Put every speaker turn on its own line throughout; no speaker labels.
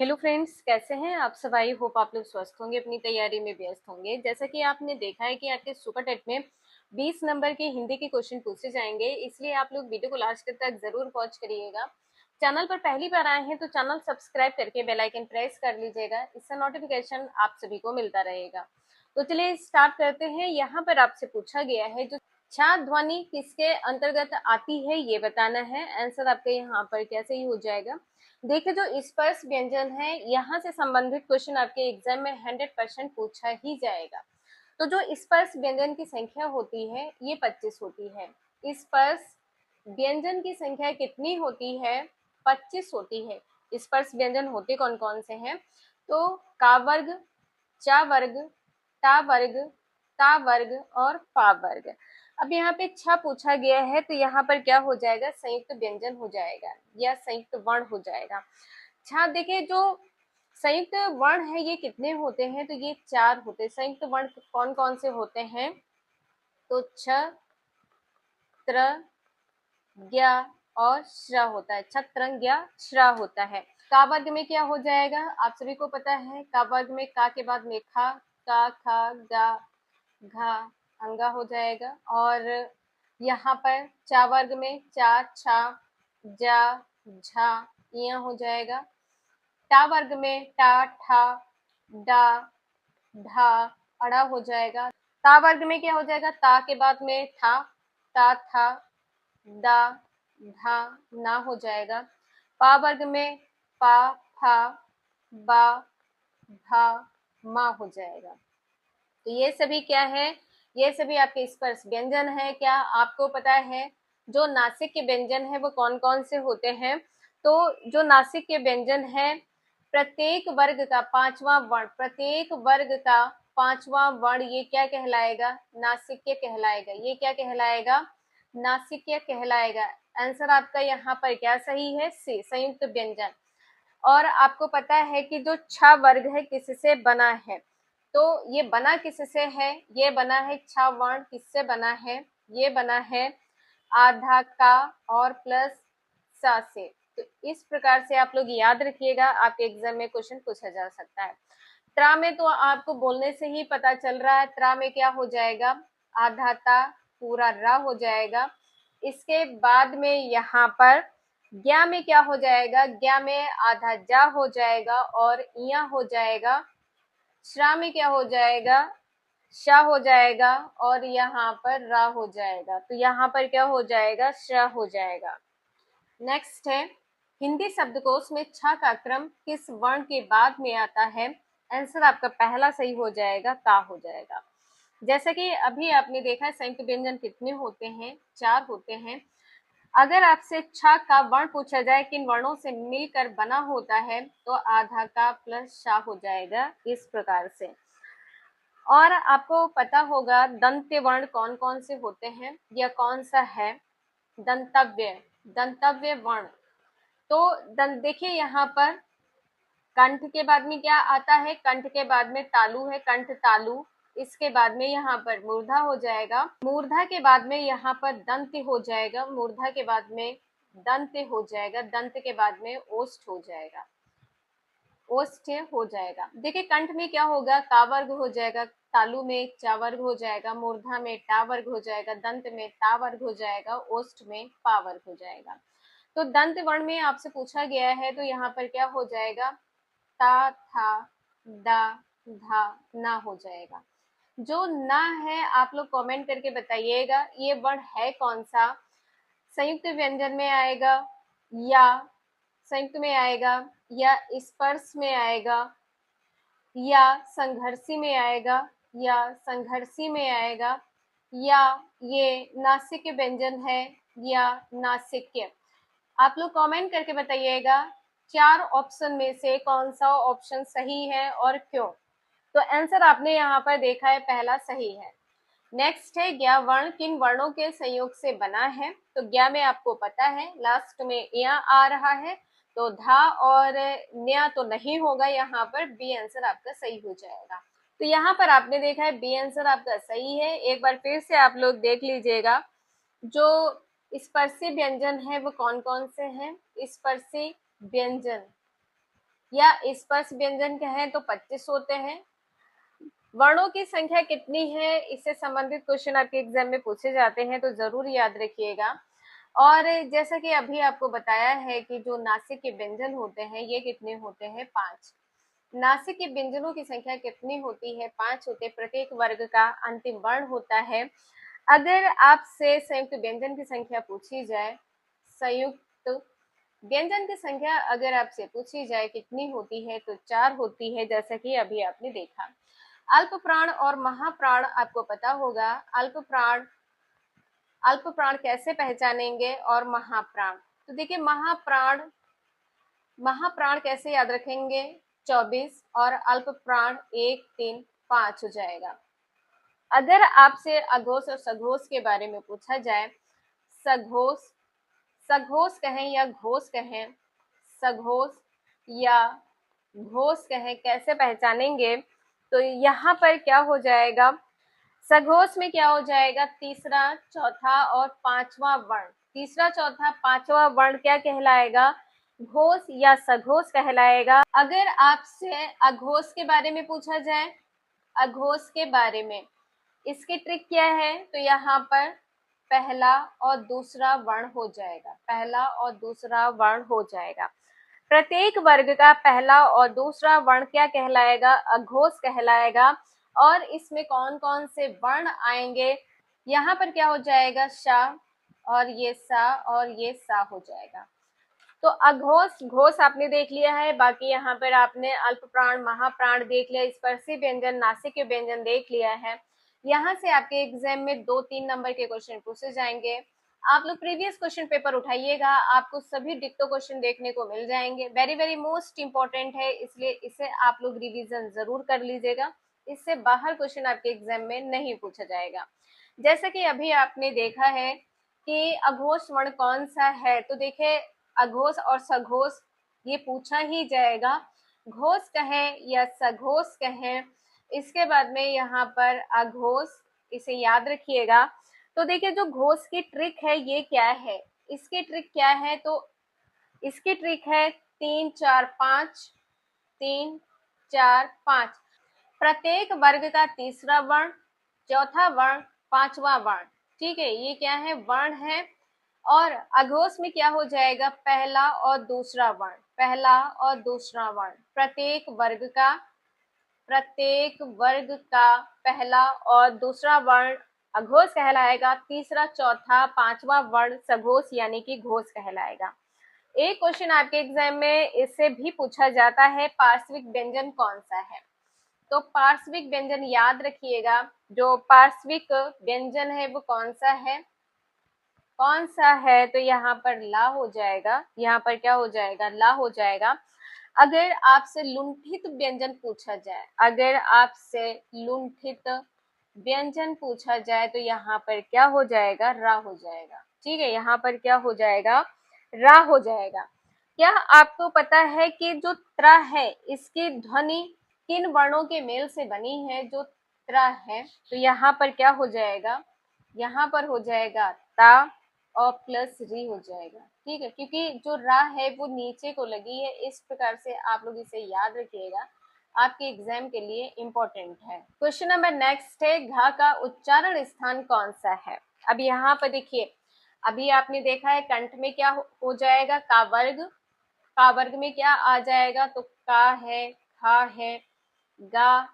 Hello friends, कैसे हैं आप सब। आई होप आप लोग स्वस्थ होंगे, अपनी तैयारी में व्यस्त होंगे। जैसा कि आपने देखा है कि आपके सुपर टेट में 20 नंबर के हिंदी के क्वेश्चन पूछे जाएंगे, इसलिए आप लोग वीडियो को लास्ट तक जरूर वॉच करिएगा। चैनल पर पहली बार आए हैं तो चैनल सब्सक्राइब करके बेल आइकन प्रेस कर लीजिएगा, इससे नोटिफिकेशन आप सभी को मिलता रहेगा। तो चलिए स्टार्ट करते हैं। यहाँ पर आपसे पूछा गया है जो छा ध्वनि किसके अंतर्गत आती है ये बताना है। आंसर आपका यहाँ पर कैसे ही हो जाएगा। देखिए, जो स्पर्श व्यंजन है यहाँ से संबंधित क्वेश्चन आपके एग्जाम में 100% पूछा ही जाएगा। तो जो स्पर्श व्यंजन की संख्या होती है ये 25 होती है। स्पर्श व्यंजन की संख्या कितनी होती है? 25 होती है। स्पर्श व्यंजन होते कौन कौन से हैं? तो का वर्ग, चा वर्ग, टा वर्ग, ता वर्ग और पा वर्ग। अब यहाँ पे छह पूछा गया है तो यहाँ पर क्या हो जाएगा? संयुक्त व्यंजन हो जाएगा या संयुक्त वर्ण हो जाएगा। छह देखिए, जो संयुक्त वर्ण है ये कितने होते हैं? तो ये 4 होते हैं। संयुक्त वर्ण कौन कौन से होते हैं? तो छ, त्र, ज्ञ और श्र होता है। छत्रंग, ज्ञ, श्र होता है। का वर्ग में क्या हो जाएगा? आप सभी को पता है का वर्ग में का के बाद में खा, का, खा, गा, घा, अंगा हो जाएगा। और यहाँ पर चा वर्ग में चा, छा, जा, झा, इया हो जाएगा। टा वर्ग में टा, ठा, डा, ढा, अड़ा हो जाएगा। ता वर्ग में क्या हो जाएगा? ता के बाद में था, ता, था, दा, धा, ना हो जाएगा। पा वर्ग में पा, फा, बा, भा, मा हो जाएगा। तो ये सभी क्या है? ये सभी आपके स्पर्श व्यंजन है। क्या आपको पता है जो नासिक के व्यंजन है वो कौन कौन से होते हैं? तो जो नासिक के व्यंजन है, प्रत्येक वर्ग का पांचवा वर्ण, प्रत्येक वर्ग का पांचवा वर्ण ये क्या कहलाएगा? नासिक्य कहलाएगा। ये क्या कहलाएगा? नासिक्य कहलाएगा। आंसर आपका यहाँ पर क्या सही है? सी, संयुक्त व्यंजन। और आपको पता है कि जो छ वर्ग है किससे बना है? तो ये बना किससे है? ये बना है छ वर्ण किससे बना है? ये बना है आधा का और प्लस सा से। तो इस प्रकार से आप लोग याद रखिएगा, आपके एग्जाम में क्वेश्चन पूछा जा सकता है। त्रा में तो आपको बोलने से ही पता चल रहा है। त्रा में क्या हो जाएगा? आधा ता पूरा रा हो जाएगा। इसके बाद में यहाँ पर ज्ञा में क्या हो जाएगा? ज्ञा में आधा जा हो जाएगा और इया हो जाएगा। श्रा में क्या हो जाएगा? शा हो जाएगा और यहाँ पर रा हो जाएगा। तो यहाँ पर क्या हो जाएगा? श हो जाएगा। नेक्स्ट है, हिंदी शब्दकोश में छ का क्रम किस वर्ण के बाद में आता है? आंसर आपका पहला सही हो जाएगा, का हो जाएगा। जैसा कि अभी आपने देखा है संयुक्त व्यंजन कितने होते हैं? 4 होते हैं। अगर आपसे छ का वर्ण पूछा जाए किन वर्णों से मिलकर बना होता है तो आधा का प्लस शा हो जाएगा, इस प्रकार से। और आपको पता होगा दंत्य वर्ण कौन कौन से होते हैं या कौन सा है? दंतव्य, दंतव्य वर्ण। तो देखिए यहाँ पर कंठ के बाद में क्या आता है? कंठ के बाद में तालु है, कंठ तालु। इसके बाद में यहाँ पर मूर्धा हो जाएगा। मूर्धा के बाद में यहाँ पर दंत हो जाएगा। मूर्धा के बाद में दंत हो जाएगा। दंत के बाद में ओष्ठ हो जाएगा। ओष्ठ हो जाएगा। देखिए कंठ में क्या होगा? का वर्ग हो जाएगा। तालु में चा वर्ग हो जाएगा। मूर्धा में टा वर्ग हो जाएगा। दंत में ता वर्ग हो जाएगा। ओष्ठ में पा वर्ग हो जाएगा। तो दंत वर्ण में आपसे पूछा गया है तो यहाँ पर क्या हो जाएगा? ता, था, दा, धा, ना हो जाएगा। जो ना है आप लोग कमेंट करके बताइएगा ये वर्ण है कौन सा? संयुक्त व्यंजन में आएगा या संयुक्त में आएगा या स्पर्श में आएगा या संघर्षी में आएगा या संघर्षी में आएगा या ये नासिक व्यंजन है या नासिक्य। आप लोग कमेंट करके बताइएगा 4 ऑप्शन में से कौन सा ऑप्शन सही है और क्यों। तो आंसर आपने यहाँ पर देखा है, पहला सही है। नेक्स्ट है ज्ञा वर्ण किन वर्णों के संयोग से बना है? तो ज्ञा में आपको पता है लास्ट में या आ रहा है, तो धा और न्या तो नहीं होगा। यहाँ पर बी आंसर आपका सही हो जाएगा। तो यहाँ पर आपने देखा है बी आंसर आपका सही है। एक बार फिर से आप लोग देख लीजिएगा जो स्पर्शी व्यंजन है वो कौन कौन से हैं? स्पर्शी व्यंजन या स्पर्श व्यंजन कहें तो 25 होते हैं। वर्णों की संख्या कितनी है, इससे संबंधित क्वेश्चन आपके एग्जाम में पूछे जाते हैं, तो जरूर याद रखिएगा। और जैसा कि अभी आपको बताया है कि जो नासिक के व्यंजन होते हैं ये कितने होते हैं, 5। नासिक के व्यंजनों की संख्या कितनी होती है, 5 होते। प्रत्येक वर्ग का अंतिम वर्ण होता है। अगर आपसे संयुक्त व्यंजन की संख्या पूछी जाए, संयुक्त व्यंजन की संख्या अगर आपसे पूछी जाए कितनी होती है, तो 4 होती है, जैसा कि अभी आपने देखा। अल्प प्राण और महाप्राण आपको पता होगा। अल्प प्राण कैसे पहचानेंगे और महाप्राण, तो देखिए महाप्राण कैसे याद रखेंगे, 24, और अल्प प्राण 1, 3, 5 हो जाएगा। अगर आपसे अघोष और सघोष के बारे में पूछा जाए, सघोष सघोष कहें या घोष कहें, सघोष या घोष कहें, कैसे पहचानेंगे, तो यहाँ पर क्या हो जाएगा, सघोष में क्या हो जाएगा, तीसरा, चौथा और पांचवा वर्ण। तीसरा, चौथा, पांचवा वर्ण क्या कहलाएगा, घोष या सघोष कहलाएगा। अगर आपसे अघोष के बारे में पूछा जाए, अघोष के बारे में, इसकी ट्रिक क्या है, तो यहाँ पर पहला और दूसरा वर्ण हो जाएगा, पहला और दूसरा वर्ण हो जाएगा। प्रत्येक वर्ग का पहला और दूसरा वर्ण क्या कहलाएगा, अघोष कहलाएगा। और इसमें कौन कौन से वर्ण आएंगे, यहाँ पर क्या हो जाएगा, शा, और ये सा और ये सा हो जाएगा। तो अघोष घोष आपने देख लिया है। बाकी यहाँ पर आपने अल्प प्राण, महाप्राण देख लिया, स्पर्शी व्यंजन, नासिक के व्यंजन देख लिया है। यहाँ से आपके एग्जाम में 2-3 नंबर के क्वेश्चन पूछे जाएंगे। आप लोग प्रीवियस क्वेश्चन पेपर उठाइएगा, आपको सभी डिक्टो क्वेश्चन देखने को मिल जाएंगे। वेरी वेरी मोस्ट इंपॉर्टेंट है, इसलिए इसे आप लोग रिवीजन जरूर कर लीजिएगा। इससे बाहर क्वेश्चन आपके एग्जाम में नहीं पूछा जाएगा। जैसा कि अभी आपने देखा है कि अघोष वर्ण कौन सा है, तो देखिए अघोष और सघोष ये पूछा ही जाएगा। घोष कहें या सघोष कहें, इसके बाद में यहाँ पर अघोष, इसे याद रखिएगा। तो देखिए जो घोष की ट्रिक है ये क्या है, इसकी ट्रिक क्या है, तो इसकी ट्रिक है 3, 4, 5, 3, 4, 5। प्रत्येक वर्ग का तीसरा वर्ण, चौथा वर्ण, पांचवा वर्ण, ठीक है, ये क्या है, वर्ण है। और अघोष में क्या हो जाएगा, पहला और दूसरा वर्ण, पहला और दूसरा वर्ण। प्रत्येक वर्ग का पहला और दूसरा वर्ण अघोष कहलाएगा। तीसरा, चौथा, पांचवा वर्ण सघोष यानी कि घोष कहलाएगा। एक क्वेश्चन आपके एग्जाम में इससे भी पूछा जाता है, पार्श्विक व्यंजन कौन सा है। तो पार्श्विक व्यंजन याद रखिएगा, जो पार्श्विक व्यंजन है वो कौन सा है, कौन सा है, तो यहाँ पर ला हो जाएगा। यहाँ पर क्या हो जाएगा, ला हो जाएगा। अगर आपसे लुंठित व्यंजन पूछा जाए, अगर आपसे लुंठित व्यंजन पूछा जाए, तो यहाँ पर क्या हो जाएगा, रा हो जाएगा। ठीक है, यहाँ पर क्या हो जाएगा, रा हो जाएगा। क्या आपको पता है कि जो त्रा है इसकी ध्वनि किन वर्णों के मेल से बनी है, जो त्रा है, तो यहाँ पर क्या हो जाएगा, यहाँ पर हो जाएगा ता और प्लस री हो जाएगा। ठीक है, क्योंकि जो रा है वो नीचे को लगी है, इस प्रकार से आप लोग इसे याद रखिएगा, आपके एग्जाम के लिए इम्पोर्टेंट है। क्वेश्चन नंबर नेक्स्ट है, घा का उच्चारण स्थान कौन सा है। अब यहाँ पर देखिए, अभी आपने देखा है कंठ में क्या हो जाएगा, का वर्ग, का वर्ग में क्या आ जाएगा, तो का है, खा है, गा,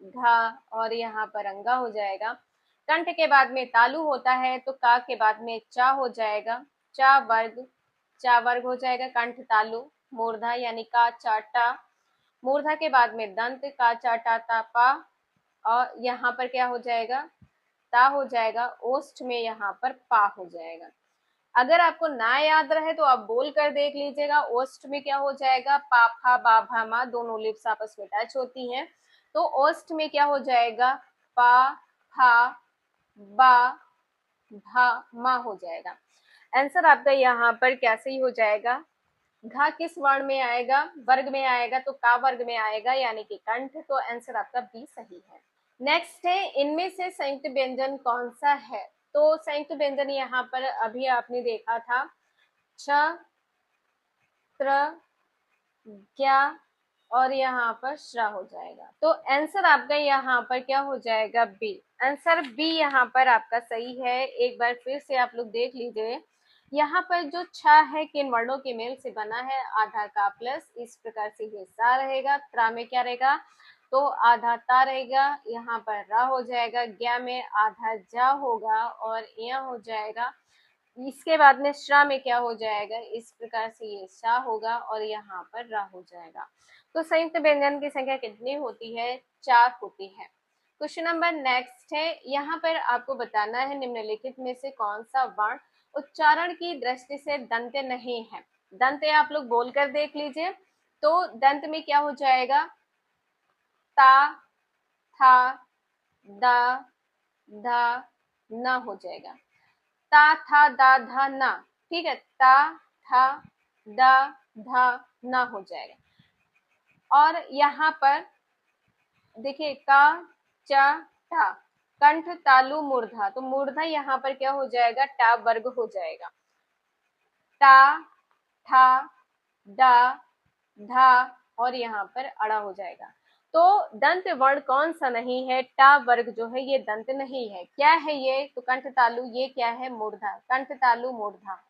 घा, और यहाँ पर अंगा हो जाएगा। कंठ के बाद में तालु होता है, तो का के बाद में चा हो जाएगा, चा वर्ग हो जाएगा, कंठ तालु। मूर्धा यानी का चाटा, मूर्धा के बाद में दंत, का चाटा ता पा, और यहाँ पर क्या हो जाएगा, ता हो जाएगा। ओष्ठ में यहाँ पर पा हो जाएगा। अगर आपको ना याद रहे तो आप बोल कर देख लीजिएगा। ओष्ठ में क्या हो जाएगा, पा फा बा भा मा, दोनों लिप्स आपस में टच होती हैं, तो ओष्ठ में क्या हो जाएगा, पा फा बा भा मा हो जाएगा। आंसर आपका यहाँ पर कैसे ही हो जाएगा, घा किस वर्ण में आएगा, वर्ग में आएगा, तो का वर्ग में आएगा यानी कि कंठ। तो आंसर आपका बी सही है। नेक्स्ट है, इनमें से संयुक्त व्यंजन कौन सा है। तो संयुक्त व्यंजन यहाँ पर अभी आपने देखा था, छ, त्र, ज्ञा, और यहाँ पर श्रा हो जाएगा। तो आंसर आपका यहाँ पर क्या हो जाएगा, बी। आंसर बी यहाँ पर आपका सही है। एक बार फिर से आप लोग देख लीजिए, यहाँ पर जो छ है किन वर्णों के मेल से बना है, आधा का प्लस, इस प्रकार से ये सा रहेगा। त्रा में क्या रहेगा, तो आधा ता रहेगा, यहाँ पर रा हो जाएगा, ज्ञा में आधा जा होगा और या हो जाएगा। इसके बाद में श्रा में क्या हो जाएगा, इस प्रकार से ये शा होगा और यहाँ पर रा हो जाएगा। तो संयुक्त व्यंजन की संख्या कितनी होती है, 4 होती है। क्वेश्चन नंबर नेक्स्ट है, यहाँ पर आपको बताना है निम्नलिखित में से कौन सा वर्ण उच्चारण की दृष्टि से दंत नहीं है। दंत आप लोग बोलकर देख लीजिए। तो दंत में क्या हो जाएगा, ता, था, दा, धा, न हो जाएगा। ता, था, दा, धा, ना, ठीक है, ता, था, दा, धा, ना हो जाएगा। और यहाँ पर देखिए का, चा, टा, कंठ तालु मूर्धा, तो मूर्धा यहाँ पर क्या हो जाएगा, टा वर्ग हो जाएगा। टा, ठा, डा, धा और यहाँ पर अड़ा हो जाएगा। तो दंत वर्ण कौन सा नहीं है, टा वर्ग जो है ये दंत नहीं है। क्या है ये, तो कंठ तालु, ये क्या है, मूर्धा, कंठ तालु मूर्धा।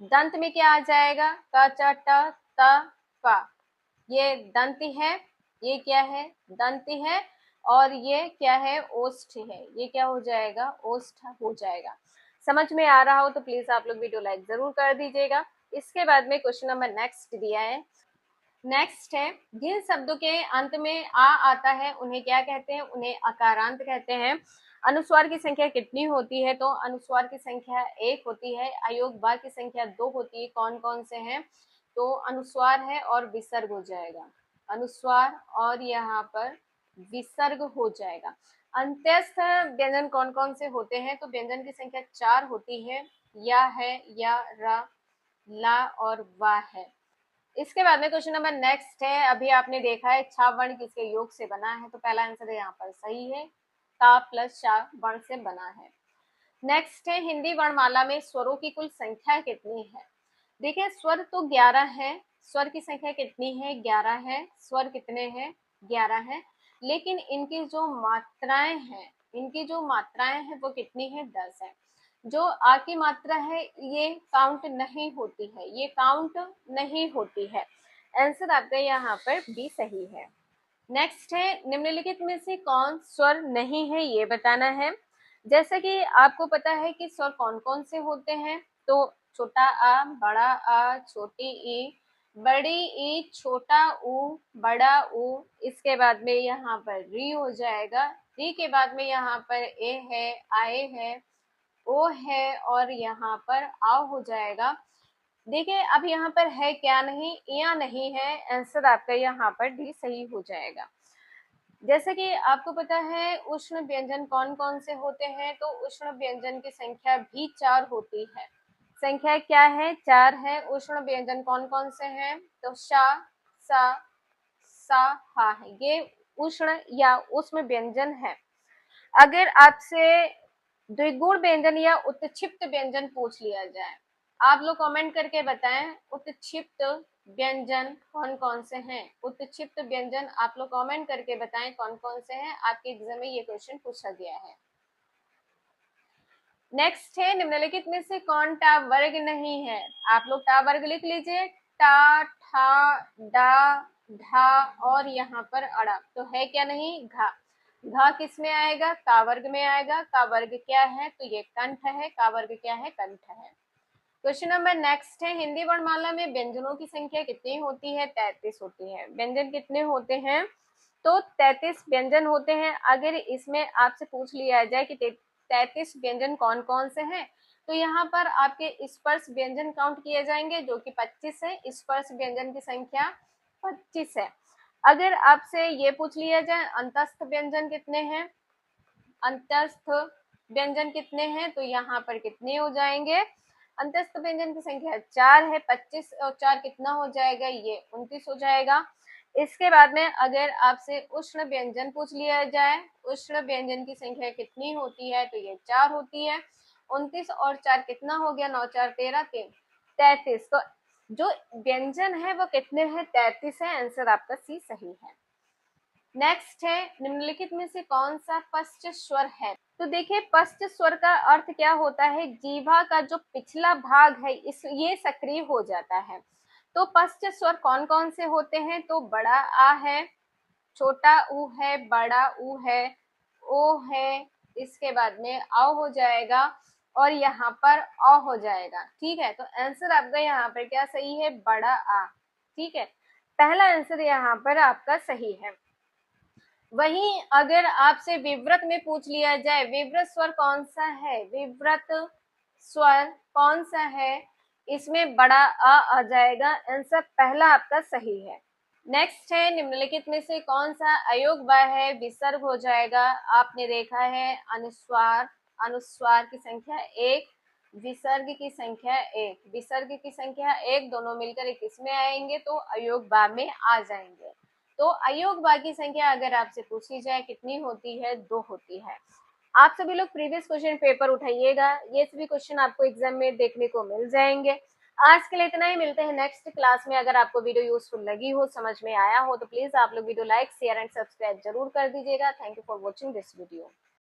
दंत में क्या आ जाएगा, क, च, ट, त, पा, ये दंती है, ये क्या है, दंती है, और ये क्या है, ओष्ठ है, ये क्या हो जाएगा, ओष्ठ हो जाएगा। समझ में आ रहा हो तो प्लीज आप लोग वीडियो लाइक जरूर कर दीजिएगा। इसके बाद में क्वेश्चन नंबर नेक्स्ट दिया है। नेक्स्ट है, जिन शब्दों के अंत में आ आता है उन्हें क्या कहते हैं, उन्हें अकारांत कहते हैं। अनुस्वार की संख्या कितनी होती है, तो अनुस्वार की संख्या 1 होती है। अयोग बा की संख्या 2 होती है। कौन कौन से हैं, तो अनुस्वार है और विसर्ग हो जाएगा, अनुस्वार और यहाँ पर विसर्ग हो जाएगा। अंत्यस्थ व्यंजन कौन कौन से होते हैं, तो व्यंजन की संख्या 4 होती है, या है, या, रा, ला और वा है। इसके बाद में क्वेश्चन नंबर नेक्स्ट है, अभी आपने देखा है छा वर्ण किसके योग से बना है, तो पहला आंसर यहाँ पर सही है, ता प्लस शा वर्ण से बना है। नेक्स्ट है, हिंदी वर्णमाला में स्वरों की कुल संख्या कितनी है। देखिए स्वर तो 11 है, स्वर की संख्या कितनी है, 11 है। स्वर कितने हैं, 11 है, लेकिन इनकी जो मात्राएं हैं, इनकी जो मात्राएं हैं वो कितनी है, 10 है। जो आ की मात्रा है ये काउंट नहीं होती है, ये काउंट नहीं होती है। आंसर आपका यहाँ पर बी सही है। नेक्स्ट है, निम्नलिखित में से कौन स्वर नहीं है ये बताना है। जैसा कि आपको पता है कि स्वर कौन कौन से होते हैं, तो छोटा आ, बड़ा आ, छोटी ई, बड़ी ई, छोटा ऊ, बड़ा ऊ। इसके बाद में यहाँ पर री हो जाएगा, री के बाद में यहाँ पर ए है, आए है, ओ है और यहाँ पर आओ हो जाएगा। देखिए अब यहाँ पर है क्या नहीं, या नहीं है। आंसर आपका यहाँ पर डी सही हो जाएगा। जैसे कि आपको पता है उष्ण व्यंजन कौन कौन से होते हैं, तो उष्ण व्यंजन की संख्या भी 4 होती है। संख्या क्या है, 4 है। उष्ण व्यंजन कौन कौन से हैं, तो शा, सा, सा, हा है, ये उष्ण या उष्ण व्यंजन है। अगर आपसे द्विगुण व्यंजन या उत्क्षिप्त व्यंजन पूछ लिया जाए, आप लोग कमेंट करके बताएं उत्क्षिप्त व्यंजन कौन कौन से हैं। उत्क्षिप्त व्यंजन आप लोग कमेंट करके बताएं कौन कौन से हैं, आपके एग्जाम में ये क्वेश्चन पूछा गया है। नेक्स्ट है, निम्नलिखित में से कौन टा वर्ग नहीं है। आप लोग टा वर्ग लिख लीजिए, टा, ठा, डा, ढा और यहाँ पर अड़ा, तो है क्या नहीं, घा। घा किस में आएगा, का वर्ग में आएगा। का वर्ग क्या है, तो ये कंठ है, का वर्ग क्या है, कंठ है। क्वेश्चन नंबर नेक्स्ट है, हिंदी वर्णमाला में व्यंजनों की संख्या कितनी होती है, 33 होती है। व्यंजन कितने होते हैं, तो 33 व्यंजन होते हैं। अगर इसमें आपसे पूछ लिया जाए कि 33 व्यंजन कौन कौन से हैं, तो यहाँ पर आपके स्पर्श व्यंजन काउंट किए जाएंगे जो कि 25 है। स्पर्श व्यंजन की संख्या 25 है। अगर आपसे ये पूछ लिया जाए अंतस्थ व्यंजन कितने हैं, अंतस्थ व्यंजन कितने हैं, तो यहाँ पर कितने हो जाएंगे, अंतस्थ व्यंजन की संख्या 4 है। 25 और 4 कितना हो जाएगा, ये 29 हो जाएगा। इसके बाद में अगर आपसे उष्ण व्यंजन पूछ लिया जाए, उष्ण व्यंजन की संख्या कितनी होती है, तो ये 4 होती है। 29 और 4 कितना हो गया, 9 4 13 3 33। तो जो व्यंजन है वो कितने हैं, 33 है। आंसर आपका सी सही है। नेक्स्ट है, निम्नलिखित में से कौन सा पश्च स्वर है? तो देखिए पश्च स्वर का अर्थ क्या होता है, जीवा का जो पिछला भाग है इस ये सक्रिय हो जाता है। तो पश्च स्वर कौन कौन से होते हैं, तो बड़ा आ है, छोटा ऊ है, बड़ा ऊ है, ओ है, इसके बाद में अ हो जाएगा और यहाँ पर अ हो जाएगा। ठीक है, तो आंसर आपका यहाँ पर क्या सही है, बड़ा आ। ठीक है, पहला आंसर यहाँ पर आपका सही है। वहीं अगर आपसे विव्रत में पूछ लिया जाए, विव्रत स्वर कौन सा है, विव्रत स्वर कौन सा है, इसमें बड़ा आ जाएगा। आंसर पहला आपका सही है। नेक्स्ट है, निम्नलिखित में से कौन सा अयोग्य है, विसर्ग हो जाएगा। आपने देखा है अनुस्वार, अनुस्वार की संख्या 1, विसर्ग की संख्या 1, विसर्ग की संख्या 1 दोनों मिलकर किस में आएंगे, तो अयोग्य में आ जाएंगे। तो अयोग्य की संख्या अगर आपसे पूछी जाए कितनी होती है, 2 होती है। आप सभी लोग प्रीवियस क्वेश्चन पेपर उठाइएगा, ये सभी क्वेश्चन आपको एग्जाम में देखने को मिल जाएंगे। आज के लिए इतना ही, मिलते हैं नेक्स्ट क्लास में। अगर आपको वीडियो यूजफुल लगी हो, समझ में आया हो, तो प्लीज आप लोग video like, share and subscribe जरूर कर दीजिएगा। Thank you for watching this video.